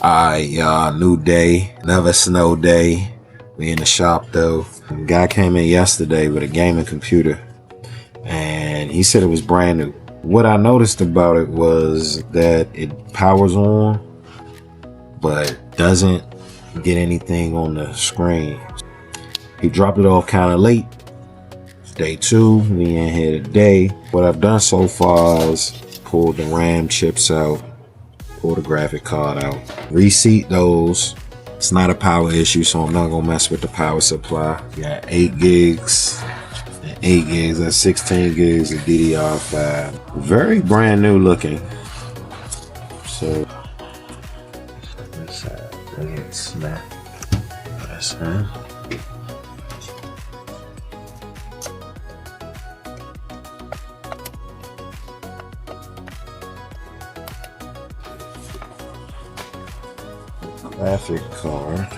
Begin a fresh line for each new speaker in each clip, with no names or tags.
Alright, y'all, new day, another snow day. We in the shop though. The guy came in yesterday with a gaming computer and he said it was brand new. What I noticed about it was that it powers on, but doesn't get anything on the screen. He dropped it off kind of late. Day 2, we in here today. What I've done so far is pulled the RAM chips out, pull the graphic card out, reseat those. It's not a power issue, so I'm not gonna mess with the power supply. Got 8 gigs and 8 gigs, that's 16 gigs of DDR5. Very brand new looking. So this side, let's snap. That's it. Graphic card.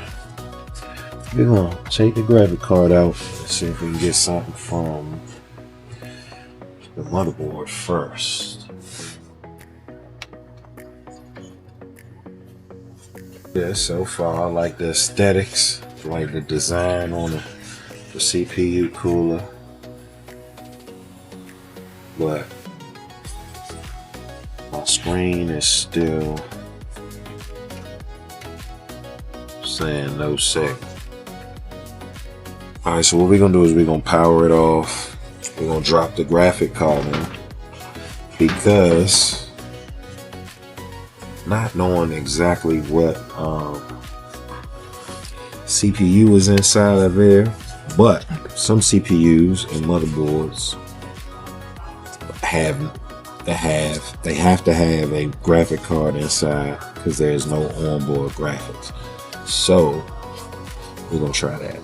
We're gonna take the graphic card out and see if we can get something from the motherboard first. Yeah, so far I like the aesthetics, I like the design on the CPU cooler, but my screen is still saying no sec. Alright, so what we're gonna do is we're gonna power it off. We're gonna drop the graphic card in because not knowing exactly what CPU is inside of there, but some CPUs and motherboards they have to have a graphic card inside because there's no onboard graphics. So we're gonna try that.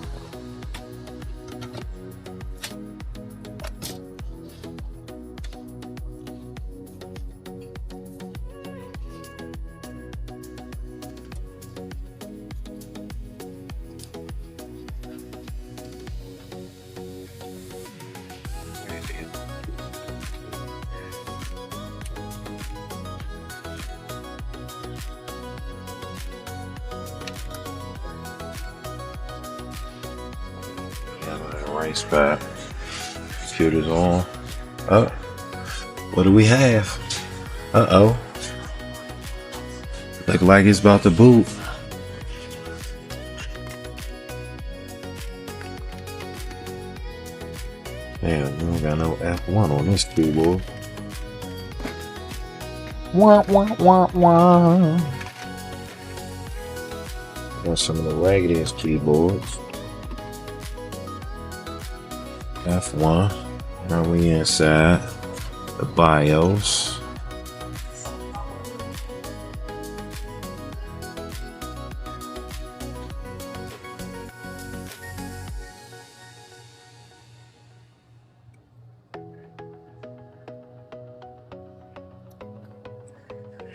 Right spot. Computer's on. Oh, what do we have? Uh-oh. Look like it's about to boot. Damn, we don't got no F1 on this keyboard. Wah, wah, wah, wah. Got some of the raggediest keyboards. F1. Now we inside the BIOS.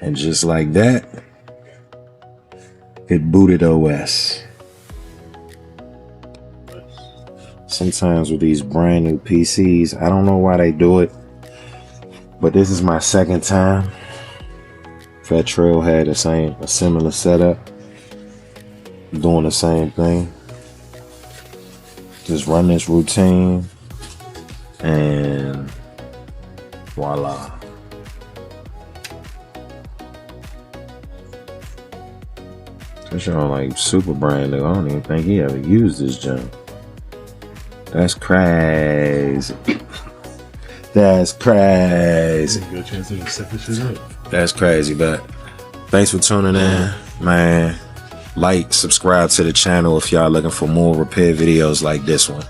And just like that, it booted OS. Sometimes with these brand new PCs, I don't know why they do it, but this is my second time. Fat Trail had a similar setup, doing the same thing. Just run this routine and voila. This y'all like super brand new. I don't even think he ever used this junk. That's crazy. That's crazy. That's crazy, but thanks for tuning in, man. Like, subscribe to the channel if y'all looking for more repair videos like this one.